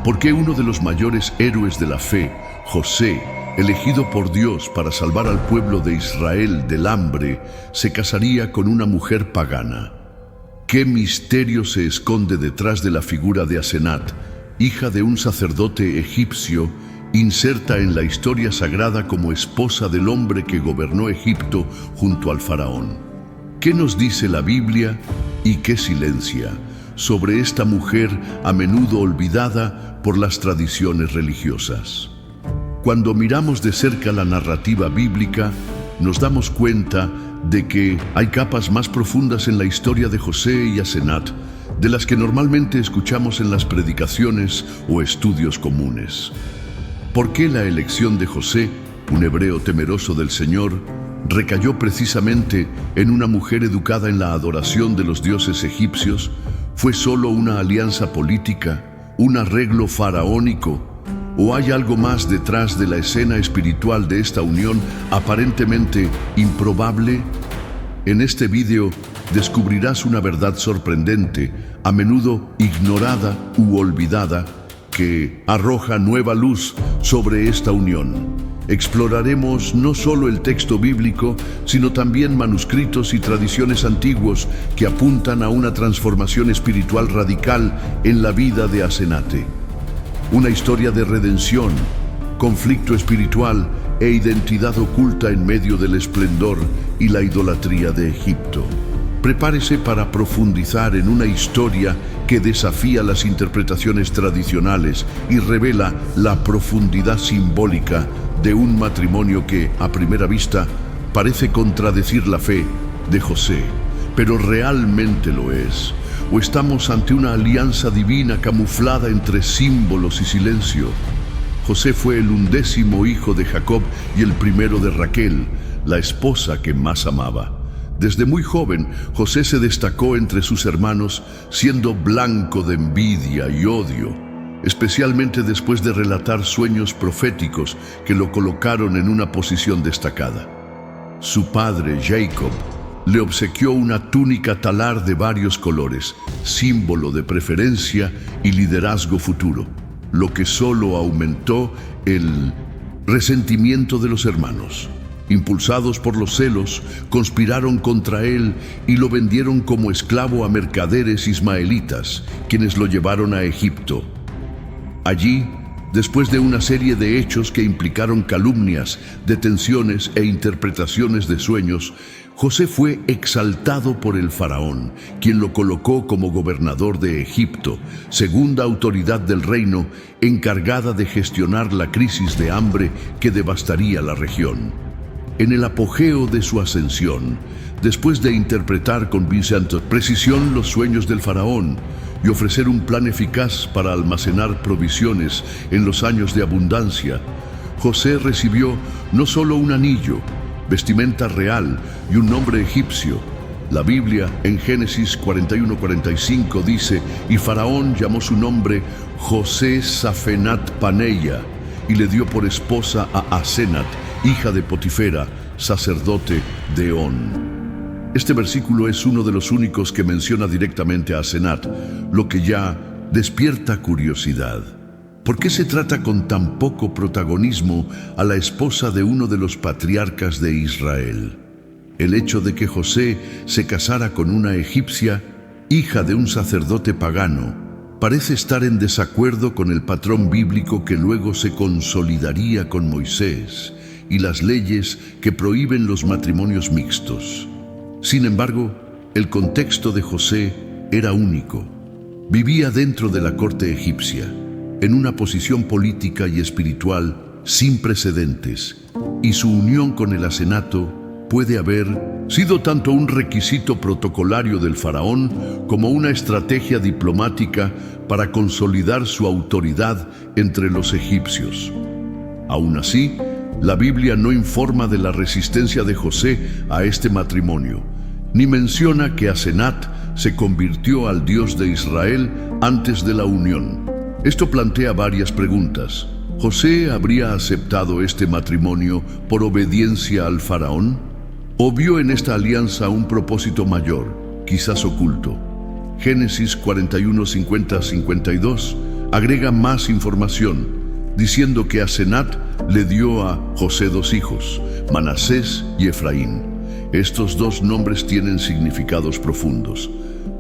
¿Por qué uno de los mayores héroes de la fe, José, elegido por Dios para salvar al pueblo de Israel del hambre, se casaría con una mujer pagana? ¿Qué misterio se esconde detrás de la figura de Asenat, hija de un sacerdote egipcio, inserta en la historia sagrada como esposa del hombre que gobernó Egipto junto al faraón? ¿Qué nos dice la Biblia y qué silencia sobre esta mujer a menudo olvidada por las tradiciones religiosas? Cuando miramos de cerca la narrativa bíblica, nos damos cuenta de que hay capas más profundas en la historia de José y Asenat, de las que normalmente escuchamos en las predicaciones o estudios comunes. ¿Por qué la elección de José, un hebreo temeroso del Señor, recayó precisamente en una mujer educada en la adoración de los dioses egipcios? ¿Fue solo una alianza política, un arreglo faraónico? ¿O hay algo más detrás de la escena espiritual de esta unión aparentemente improbable? En este video descubrirás una verdad sorprendente, a menudo ignorada u olvidada, que arroja nueva luz sobre esta unión. Exploraremos no solo el texto bíblico, sino también manuscritos y tradiciones antiguos que apuntan a una transformación espiritual radical en la vida de Asenate. Una historia de redención, conflicto espiritual e identidad oculta en medio del esplendor y la idolatría de Egipto. Prepárese para profundizar en una historia que desafía las interpretaciones tradicionales y revela la profundidad simbólica de un matrimonio que, a primera vista, parece contradecir la fe de José, pero realmente lo es. ¿O estamos ante una alianza divina camuflada entre símbolos y silencio? José fue el 11º hijo de Jacob y el primero de Raquel, la esposa que más amaba. Desde muy joven, José se destacó entre sus hermanos, siendo blanco de envidia y odio, especialmente después de relatar sueños proféticos que lo colocaron en una posición destacada. Su padre, Jacob, le obsequió una túnica talar de varios colores, símbolo de preferencia y liderazgo futuro, lo que solo aumentó el resentimiento de los hermanos. Impulsados por los celos, conspiraron contra él y lo vendieron como esclavo a mercaderes ismaelitas, quienes lo llevaron a Egipto. Allí, después de una serie de hechos que implicaron calumnias, detenciones e interpretaciones de sueños, José fue exaltado por el faraón, quien lo colocó como gobernador de Egipto, segunda autoridad del reino, encargada de gestionar la crisis de hambre que devastaría la región. En el apogeo de su ascensión, después de interpretar con convincente precisión los sueños del faraón y ofrecer un plan eficaz para almacenar provisiones en los años de abundancia, José recibió no solo un anillo, vestimenta real y un nombre egipcio. La Biblia en Génesis 41:45 dice: y Faraón llamó su nombre José Safenat Paneia y le dio por esposa a Asenat, hija de Potifera, sacerdote de On. Este versículo es uno de los únicos que menciona directamente a Asenat, lo que ya despierta curiosidad. ¿Por qué se trata con tan poco protagonismo a la esposa de uno de los patriarcas de Israel? El hecho de que José se casara con una egipcia, hija de un sacerdote pagano, parece estar en desacuerdo con el patrón bíblico que luego se consolidaría con Moisés y las leyes que prohíben los matrimonios mixtos. Sin embargo, el contexto de José era único. Vivía dentro de la corte egipcia, en una posición política y espiritual sin precedentes, y su unión con el asenato puede haber sido tanto un requisito protocolario del faraón como una estrategia diplomática para consolidar su autoridad entre los egipcios. Aún así, la Biblia no informa de la resistencia de José a este matrimonio, ni menciona que Asenat se convirtió al Dios de Israel antes de la unión. Esto plantea varias preguntas. ¿José habría aceptado este matrimonio por obediencia al faraón? ¿O vio en esta alianza un propósito mayor, quizás oculto? Génesis 41:50-52 agrega más información, diciendo que Asenat le dio a José 2 hijos, Manasés y Efraín. Estos 2 nombres tienen significados profundos.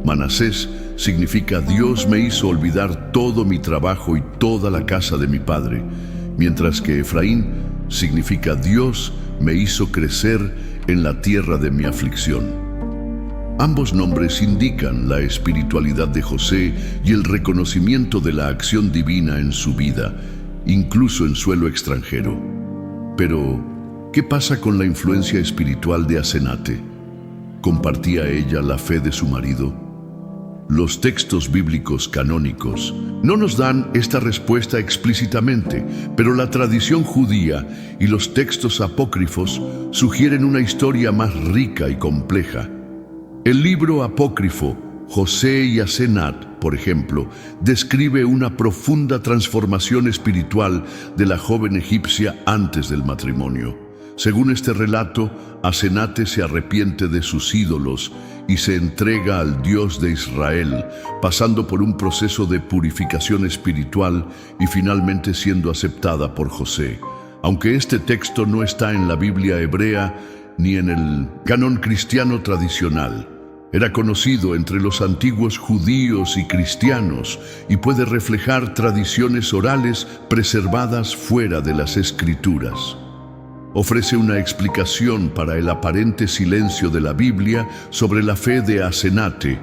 Manasés significa Dios me hizo olvidar todo mi trabajo y toda la casa de mi padre, mientras que Efraín significa Dios me hizo crecer en la tierra de mi aflicción. Ambos nombres indican la espiritualidad de José y el reconocimiento de la acción divina en su vida, incluso en suelo extranjero. Pero, ¿qué pasa con la influencia espiritual de Asenate? ¿Compartía ella la fe de su marido? Los textos bíblicos canónicos no nos dan esta respuesta explícitamente, pero la tradición judía y los textos apócrifos sugieren una historia más rica y compleja. El libro apócrifo José y Asenat, por ejemplo, describe una profunda transformación espiritual de la joven egipcia antes del matrimonio. Según este relato, Asenate se arrepiente de sus ídolos y se entrega al Dios de Israel, pasando por un proceso de purificación espiritual y finalmente siendo aceptada por José. Aunque este texto no está en la Biblia hebrea ni en el canon cristiano tradicional, era conocido entre los antiguos judíos y cristianos y puede reflejar tradiciones orales preservadas fuera de las Escrituras. Ofrece una explicación para el aparente silencio de la Biblia sobre la fe de Asenate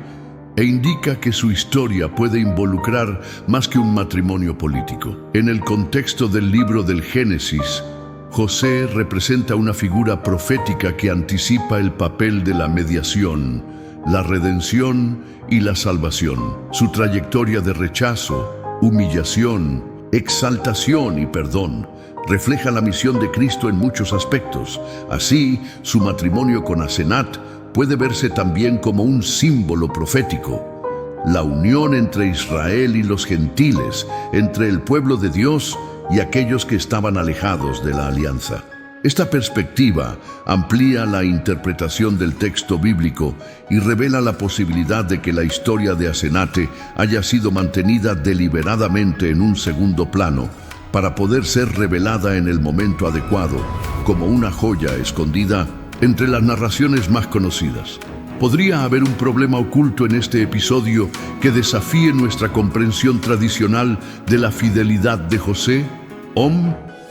e indica que su historia puede involucrar más que un matrimonio político. En el contexto del libro del Génesis, José representa una figura profética que anticipa el papel de la mediación, la redención y la salvación. Su trayectoria de rechazo, humillación, exaltación y perdón refleja la misión de Cristo en muchos aspectos. Así, su matrimonio con Asenat puede verse también como un símbolo profético. La unión entre Israel y los gentiles, entre el pueblo de Dios y aquellos que estaban alejados de la alianza. Esta perspectiva amplía la interpretación del texto bíblico y revela la posibilidad de que la historia de Asenate haya sido mantenida deliberadamente en un segundo plano para poder ser revelada en el momento adecuado, como una joya escondida entre las narraciones más conocidas. ¿Podría haber un problema oculto en este episodio que desafíe nuestra comprensión tradicional de la fidelidad de José?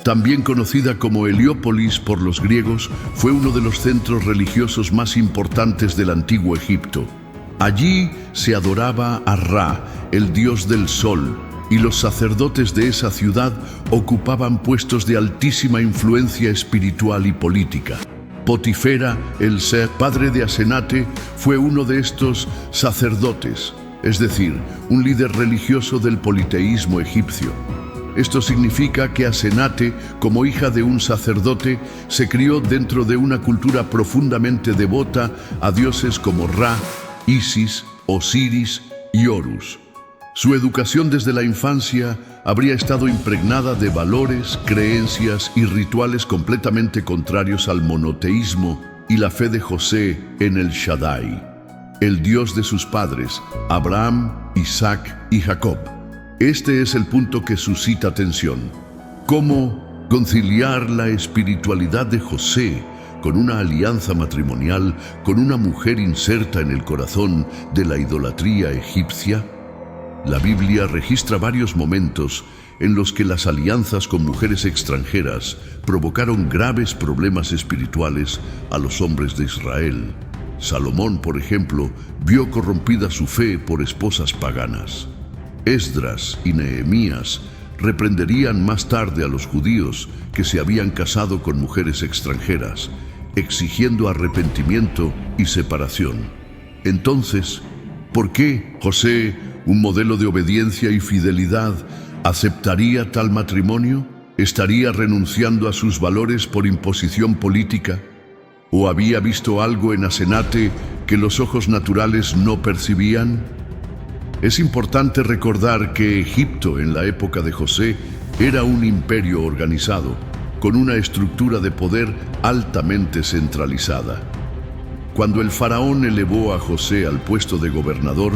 También conocida como Heliópolis por los griegos, fue uno de los centros religiosos más importantes del antiguo Egipto. Allí se adoraba a Ra, el dios del sol, y los sacerdotes de esa ciudad ocupaban puestos de altísima influencia espiritual y política. Potifera, el ser padre de Asenate, fue uno de estos sacerdotes, es decir, un líder religioso del politeísmo egipcio. Esto significa que Asenate, como hija de un sacerdote, se crió dentro de una cultura profundamente devota a dioses como Ra, Isis, Osiris y Horus. Su educación desde la infancia habría estado impregnada de valores, creencias y rituales completamente contrarios al monoteísmo y la fe de José en el Shaddai, el Dios de sus padres, Abraham, Isaac y Jacob. Este es el punto que suscita tensión. ¿Cómo conciliar la espiritualidad de José con una alianza matrimonial con una mujer inserta en el corazón de la idolatría egipcia? La Biblia registra varios momentos en los que las alianzas con mujeres extranjeras provocaron graves problemas espirituales a los hombres de Israel. Salomón, por ejemplo, vio corrompida su fe por esposas paganas. Esdras y Nehemías reprenderían más tarde a los judíos que se habían casado con mujeres extranjeras, exigiendo arrepentimiento y separación. Entonces, ¿por qué José, un modelo de obediencia y fidelidad, aceptaría tal matrimonio? ¿Estaría renunciando a sus valores por imposición política? ¿O había visto algo en Asenate que los ojos naturales no percibían? Es importante recordar que Egipto en la época de José era un imperio organizado, con una estructura de poder altamente centralizada. Cuando el faraón elevó a José al puesto de gobernador,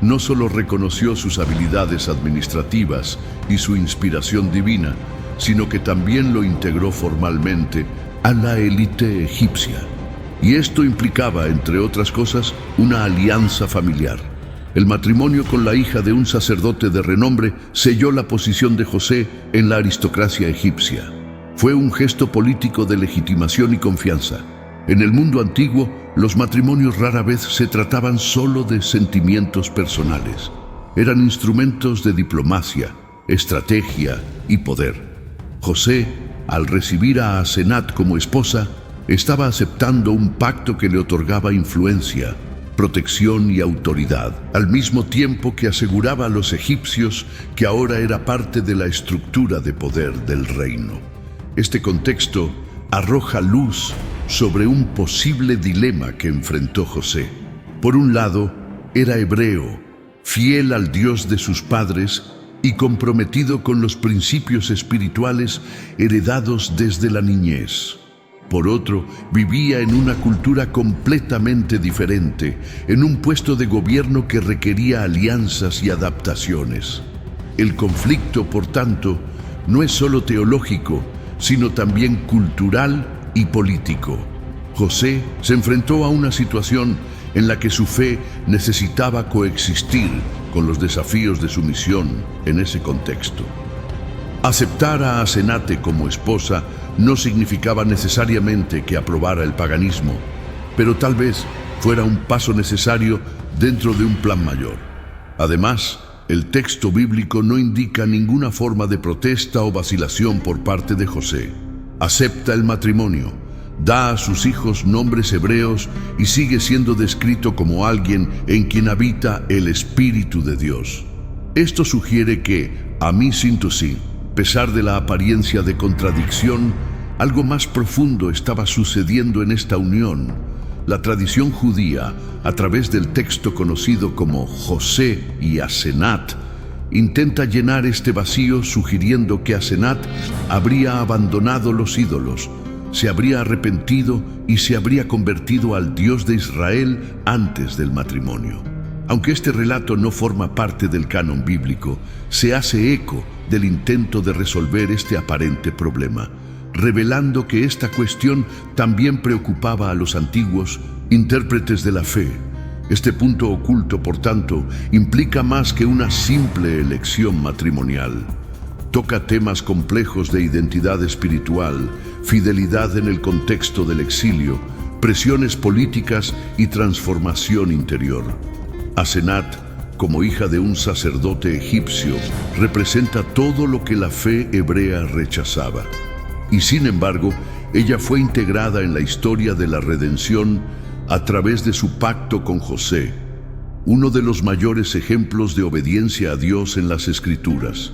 no solo reconoció sus habilidades administrativas y su inspiración divina, sino que también lo integró formalmente a la élite egipcia. Y esto implicaba, entre otras cosas, una alianza familiar. El matrimonio con la hija de un sacerdote de renombre selló la posición de José en la aristocracia egipcia. Fue un gesto político de legitimación y confianza. En el mundo antiguo, los matrimonios rara vez se trataban solo de sentimientos personales. Eran instrumentos de diplomacia, estrategia y poder. José, al recibir a Asenat como esposa, estaba aceptando un pacto que le otorgaba influencia, protección y autoridad, al mismo tiempo que aseguraba a los egipcios que ahora era parte de la estructura de poder del reino. Este contexto arroja luz sobre un posible dilema que enfrentó José. Por un lado, era hebreo, fiel al Dios de sus padres y comprometido con los principios espirituales heredados desde la niñez. Por otro, vivía en una cultura completamente diferente, en un puesto de gobierno que requería alianzas y adaptaciones. El conflicto, por tanto, no es solo teológico, sino también cultural y político. José se enfrentó a una situación en la que su fe necesitaba coexistir con los desafíos de su misión en ese contexto. Aceptar a Asenate como esposa no significaba necesariamente que aprobara el paganismo, pero tal vez fuera un paso necesario dentro de un plan mayor. Además, el texto bíblico no indica ninguna forma de protesta o vacilación por parte de José. Acepta el matrimonio, da a sus hijos nombres hebreos y sigue siendo descrito como alguien en quien habita el Espíritu de Dios. Esto sugiere que, a pesar de la apariencia de contradicción, algo más profundo estaba sucediendo en esta unión. La tradición judía, a través del texto conocido como José y Asenat, intenta llenar este vacío sugiriendo que Asenat habría abandonado los ídolos, se habría arrepentido y se habría convertido al Dios de Israel antes del matrimonio. Aunque este relato no forma parte del canon bíblico, se hace eco del intento de resolver este aparente problema, revelando que esta cuestión también preocupaba a los antiguos intérpretes de la fe. Este punto oculto, por tanto, implica más que una simple elección matrimonial. Toca temas complejos de identidad espiritual, fidelidad en el contexto del exilio, presiones políticas y transformación interior. Asenat, como hija de un sacerdote egipcio, representa todo lo que la fe hebrea rechazaba. Y sin embargo, ella fue integrada en la historia de la redención a través de su pacto con José, uno de los mayores ejemplos de obediencia a Dios en las Escrituras.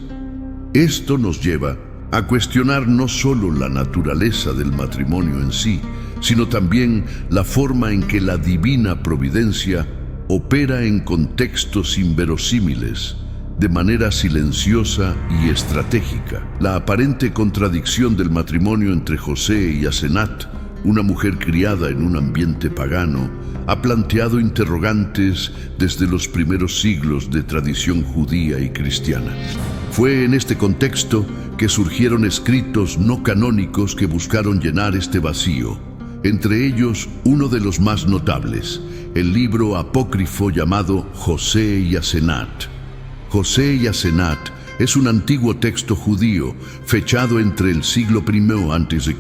Esto nos lleva a cuestionar no solo la naturaleza del matrimonio en sí, sino también la forma en que la divina providencia opera en contextos inverosímiles, de manera silenciosa y estratégica. La aparente contradicción del matrimonio entre José y Asenat, una mujer criada en un ambiente pagano, ha planteado interrogantes desde los primeros siglos de tradición judía y cristiana. Fue en este contexto que surgieron escritos no canónicos que buscaron llenar este vacío, entre ellos uno de los más notables, el libro apócrifo llamado José y Asenat. José y Asenat es un antiguo texto judío fechado entre el siglo I a.C.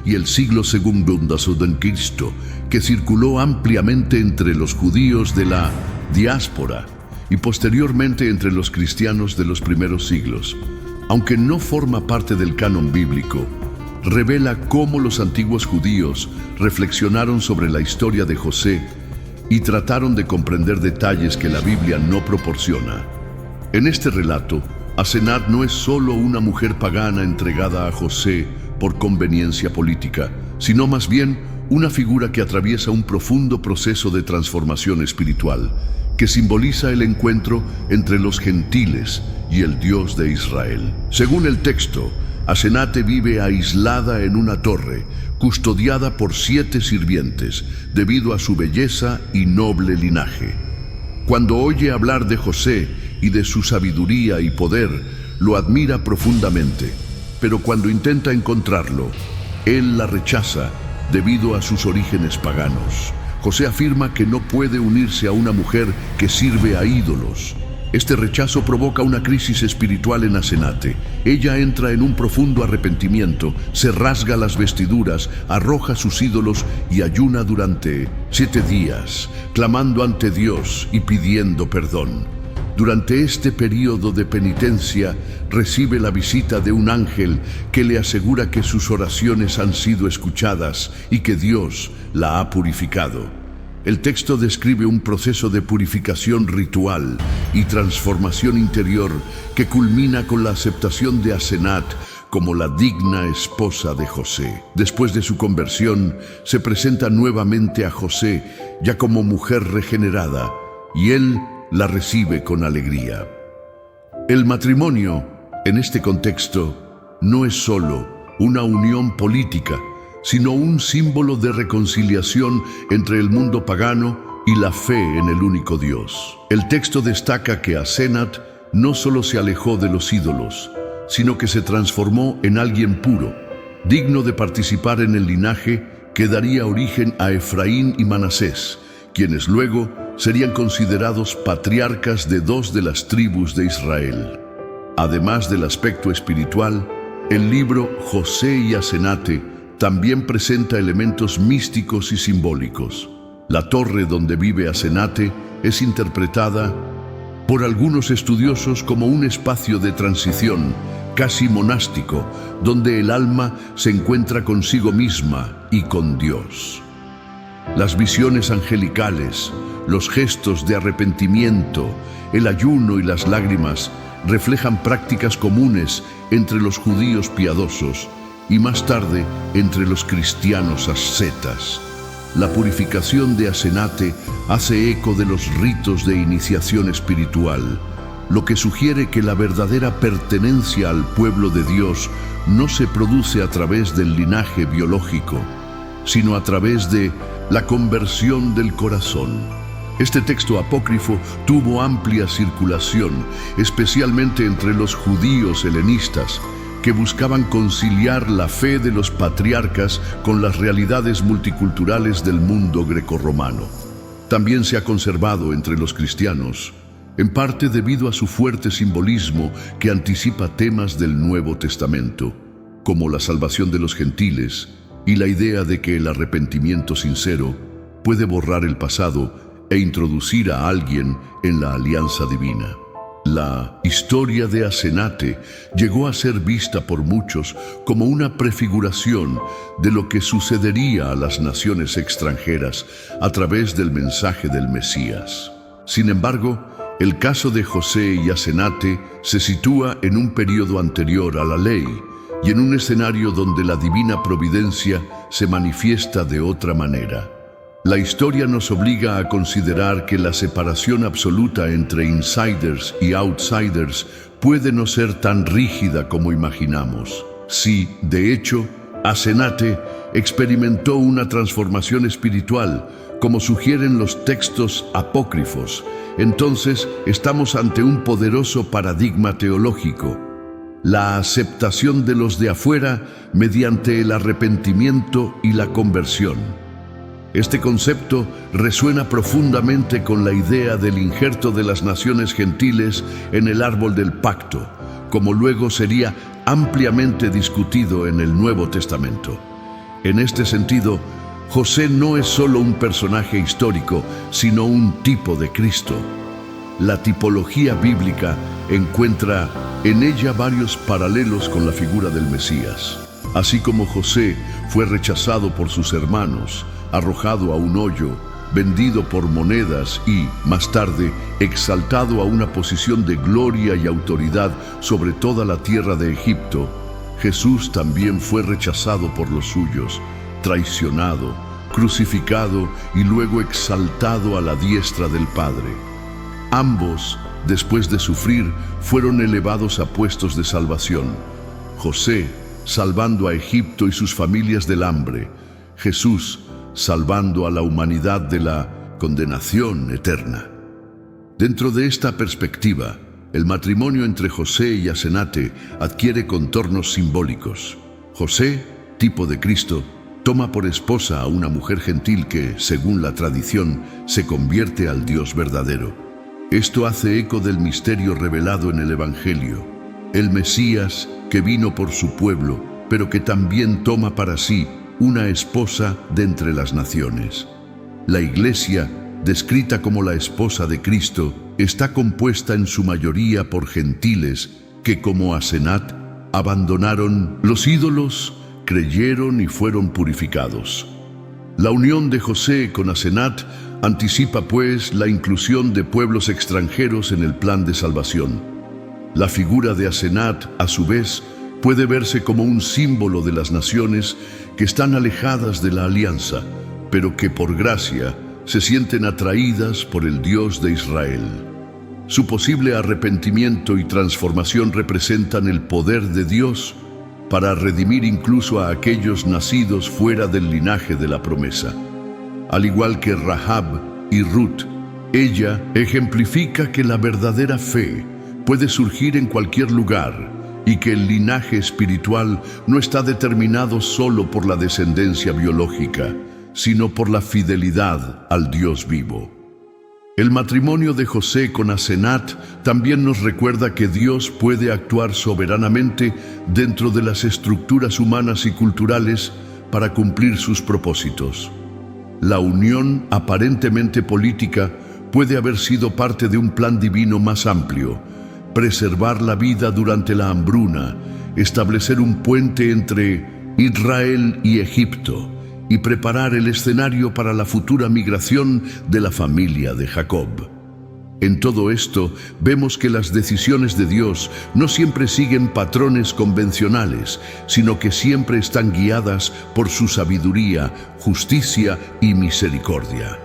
y el siglo II a.C., que circuló ampliamente entre los judíos de la diáspora y posteriormente entre los cristianos de los primeros siglos. Aunque no forma parte del canon bíblico, revela cómo los antiguos judíos reflexionaron sobre la historia de José y trataron de comprender detalles que la Biblia no proporciona. En este relato, Asenat no es solo una mujer pagana entregada a José por conveniencia política, sino más bien una figura que atraviesa un profundo proceso de transformación espiritual, que simboliza el encuentro entre los gentiles y el Dios de Israel. Según el texto, Asenat vive aislada en una torre, custodiada por 7 sirvientes, debido a su belleza y noble linaje. Cuando oye hablar de José y de su sabiduría y poder, lo admira profundamente, pero cuando intenta encontrarlo, él la rechaza debido a sus orígenes paganos. José afirma que no puede unirse a una mujer que sirve a ídolos. Este rechazo provoca una crisis espiritual en Asenate. Ella entra en un profundo arrepentimiento, se rasga las vestiduras, arroja sus ídolos y ayuna durante 7 días, clamando ante Dios y pidiendo perdón. Durante este periodo de penitencia, recibe la visita de un ángel que le asegura que sus oraciones han sido escuchadas y que Dios la ha purificado. El texto describe un proceso de purificación ritual y transformación interior que culmina con la aceptación de Asenat como la digna esposa de José. Después de su conversión, se presenta nuevamente a José ya como mujer regenerada, y él la recibe con alegría. El matrimonio, en este contexto, no es solo una unión política, sino un símbolo de reconciliación entre el mundo pagano y la fe en el único Dios. El texto destaca que Asenat no solo se alejó de los ídolos, sino que se transformó en alguien puro, digno de participar en el linaje que daría origen a Efraín y Manasés, quienes luego serían considerados patriarcas de 2 de las tribus de Israel. Además del aspecto espiritual, el libro José y Asenate también presenta elementos místicos y simbólicos. La torre donde vive Asenate es interpretada por algunos estudiosos como un espacio de transición, casi monástico, donde el alma se encuentra consigo misma y con Dios. Las visiones angelicales, los gestos de arrepentimiento, el ayuno y las lágrimas reflejan prácticas comunes entre los judíos piadosos y más tarde entre los cristianos ascetas. La purificación de Asenate hace eco de los ritos de iniciación espiritual, lo que sugiere que la verdadera pertenencia al pueblo de Dios no se produce a través del linaje biológico, sino a través de la conversión del corazón. Este texto apócrifo tuvo amplia circulación, especialmente entre los judíos helenistas, que buscaban conciliar la fe de los patriarcas con las realidades multiculturales del mundo grecorromano. También se ha conservado entre los cristianos, en parte debido a su fuerte simbolismo que anticipa temas del Nuevo Testamento, como la salvación de los gentiles y la idea de que el arrepentimiento sincero puede borrar el pasado e introducir a alguien en la alianza divina. La historia de Asenate llegó a ser vista por muchos como una prefiguración de lo que sucedería a las naciones extranjeras a través del mensaje del Mesías. Sin embargo, el caso de José y Asenate se sitúa en un periodo anterior a la ley y en un escenario donde la divina providencia se manifiesta de otra manera. La historia nos obliga a considerar que la separación absoluta entre insiders y outsiders puede no ser tan rígida como imaginamos. Si, de hecho, Asenate experimentó una transformación espiritual, como sugieren los textos apócrifos, entonces estamos ante un poderoso paradigma teológico: la aceptación de los de afuera mediante el arrepentimiento y la conversión. Este concepto resuena profundamente con la idea del injerto de las naciones gentiles en el árbol del pacto, como luego sería ampliamente discutido en el Nuevo Testamento. En este sentido, José no es solo un personaje histórico, sino un tipo de Cristo. La tipología bíblica encuentra en ella varios paralelos con la figura del Mesías. Así como José fue rechazado por sus hermanos, arrojado a un hoyo, vendido por monedas y, más tarde, exaltado a una posición de gloria y autoridad sobre toda la tierra de Egipto, Jesús también fue rechazado por los suyos, traicionado, crucificado y luego exaltado a la diestra del Padre. Ambos, después de sufrir, fueron elevados a puestos de salvación. José, salvando a Egipto y sus familias del hambre; Jesús, salvando a la humanidad de la condenación eterna. Dentro de esta perspectiva, el matrimonio entre José y Asenate adquiere contornos simbólicos. José, tipo de Cristo, toma por esposa a una mujer gentil que, según la tradición, se convierte al Dios verdadero. Esto hace eco del misterio revelado en el Evangelio, el Mesías que vino por su pueblo, pero que también toma para sí una esposa de entre las naciones. La Iglesia, descrita como la esposa de Cristo, está compuesta en su mayoría por gentiles que, como Asenat, abandonaron los ídolos, creyeron y fueron purificados. La unión de José con Asenat anticipa, pues, la inclusión de pueblos extranjeros en el plan de salvación. La figura de Asenat, a su vez, puede verse como un símbolo de las naciones que están alejadas de la alianza, pero que por gracia se sienten atraídas por el Dios de Israel. Su posible arrepentimiento y transformación representan el poder de Dios para redimir incluso a aquellos nacidos fuera del linaje de la promesa. Al igual que Rahab y Ruth, ella ejemplifica que la verdadera fe puede surgir en cualquier lugar y que el linaje espiritual no está determinado solo por la descendencia biológica, sino por la fidelidad al Dios vivo. El matrimonio de José con Asenat también nos recuerda que Dios puede actuar soberanamente dentro de las estructuras humanas y culturales para cumplir sus propósitos. La unión aparentemente política puede haber sido parte de un plan divino más amplio: preservar la vida durante la hambruna, establecer un puente entre Israel y Egipto y preparar el escenario para la futura migración de la familia de Jacob. En todo esto, vemos que las decisiones de Dios no siempre siguen patrones convencionales, sino que siempre están guiadas por su sabiduría, justicia y misericordia.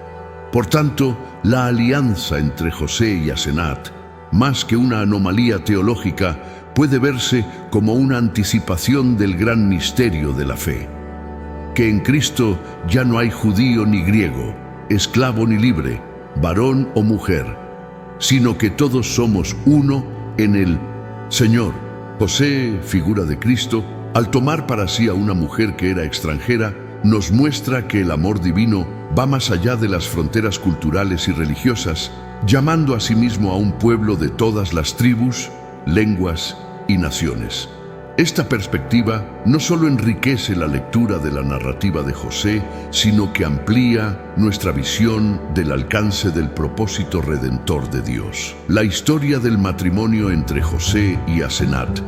Por tanto, la alianza entre José y Asenat, más que una anomalía teológica, puede verse como una anticipación del gran misterio de la fe: que en Cristo ya no hay judío ni griego, esclavo ni libre, varón o mujer, sino que todos somos uno en el Señor. José, figura de Cristo, al tomar para sí a una mujer que era extranjera, nos muestra que el amor divino va más allá de las fronteras culturales y religiosas, llamando a sí mismo a un pueblo de todas las tribus, lenguas y naciones. Esta perspectiva no solo enriquece la lectura de la narrativa de José, sino que amplía nuestra visión del alcance del propósito redentor de Dios. La historia del matrimonio entre José y Asenat,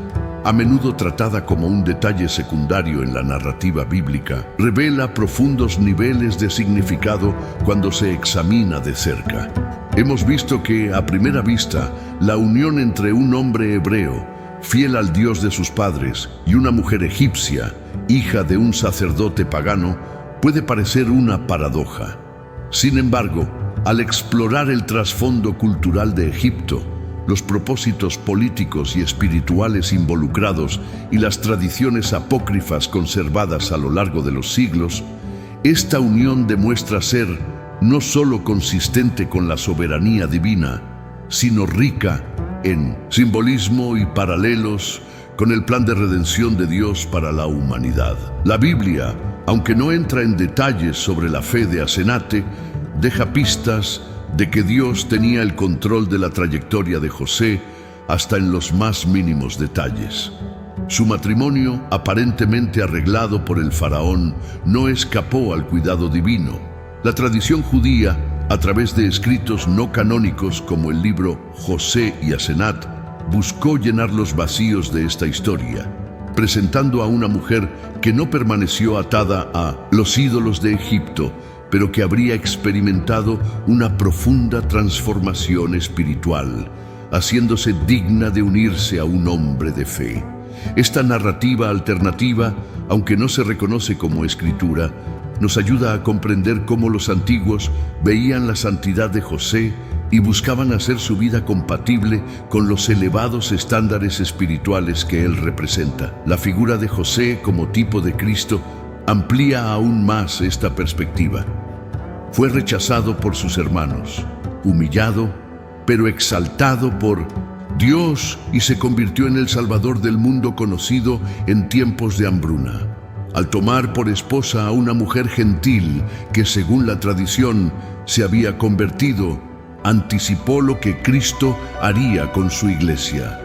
a menudo tratada como un detalle secundario en la narrativa bíblica, revela profundos niveles de significado cuando se examina de cerca. Hemos visto que, a primera vista, la unión entre un hombre hebreo, fiel al Dios de sus padres, y una mujer egipcia, hija de un sacerdote pagano, puede parecer una paradoja. Sin embargo, al explorar el trasfondo cultural de Egipto, los propósitos políticos y espirituales involucrados y las tradiciones apócrifas conservadas a lo largo de los siglos, esta unión demuestra ser no solo consistente con la soberanía divina, sino rica en simbolismo y paralelos con el plan de redención de Dios para la humanidad. La Biblia, aunque no entra en detalles sobre la fe de Asenate, deja pistas de que Dios tenía el control de la trayectoria de José hasta en los más mínimos detalles. Su matrimonio, aparentemente arreglado por el faraón, no escapó al cuidado divino. La tradición judía, a través de escritos no canónicos como el libro José y Asenat, buscó llenar los vacíos de esta historia, presentando a una mujer que no permaneció atada a los ídolos de Egipto, pero que habría experimentado una profunda transformación espiritual, haciéndose digna de unirse a un hombre de fe. Esta narrativa alternativa, aunque no se reconoce como escritura, nos ayuda a comprender cómo los antiguos veían la santidad de José y buscaban hacer su vida compatible con los elevados estándares espirituales que él representa. La figura de José como tipo de Cristo amplía aún más esta perspectiva. Fue rechazado por sus hermanos, humillado, pero exaltado por Dios y se convirtió en el Salvador del mundo conocido en tiempos de hambruna. Al tomar por esposa a una mujer gentil que, según la tradición, se había convertido, anticipó lo que Cristo haría con su iglesia: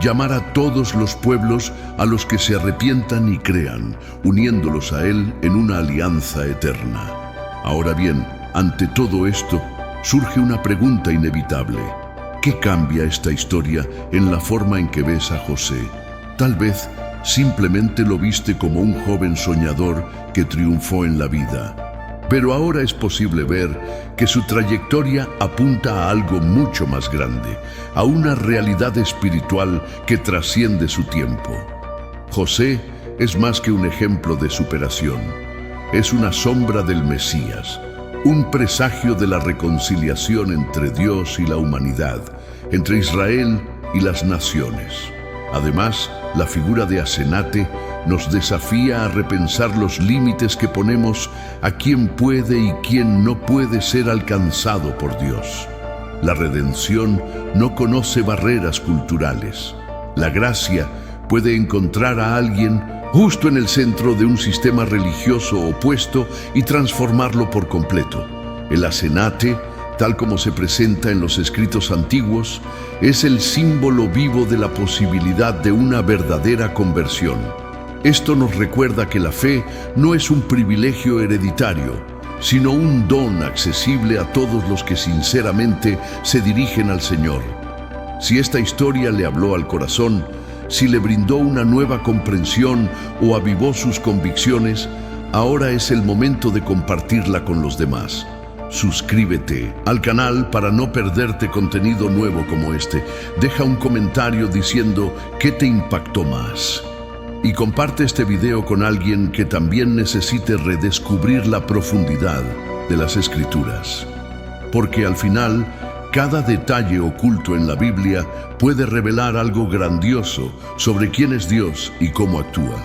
llamar a todos los pueblos a los que se arrepientan y crean, uniéndolos a Él en una alianza eterna. Ahora bien, ante todo esto, surge una pregunta inevitable. ¿Qué cambia esta historia en la forma en que ves a José? Tal vez simplemente lo viste como un joven soñador que triunfó en la vida. Pero ahora es posible ver que su trayectoria apunta a algo mucho más grande, a una realidad espiritual que trasciende su tiempo. José es más que un ejemplo de superación. Es una sombra del Mesías, un presagio de la reconciliación entre Dios y la humanidad, entre Israel y las naciones. Además, la figura de Asenate nos desafía a repensar los límites que ponemos a quién puede y quién no puede ser alcanzado por Dios. La redención no conoce barreras culturales. La gracia puede encontrar a alguien justo en el centro de un sistema religioso opuesto y transformarlo por completo. El Asenate, tal como se presenta en los escritos antiguos, es el símbolo vivo de la posibilidad de una verdadera conversión. Esto nos recuerda que la fe no es un privilegio hereditario, sino un don accesible a todos los que sinceramente se dirigen al Señor. Si esta historia le habló al corazón, si le brindó una nueva comprensión o avivó sus convicciones, ahora es el momento de compartirla con los demás. Suscríbete al canal para no perderte contenido nuevo como este. Deja un comentario diciendo qué te impactó más. Y comparte este video con alguien que también necesite redescubrir la profundidad de las Escrituras. Porque al final, cada detalle oculto en la Biblia puede revelar algo grandioso sobre quién es Dios y cómo actúa.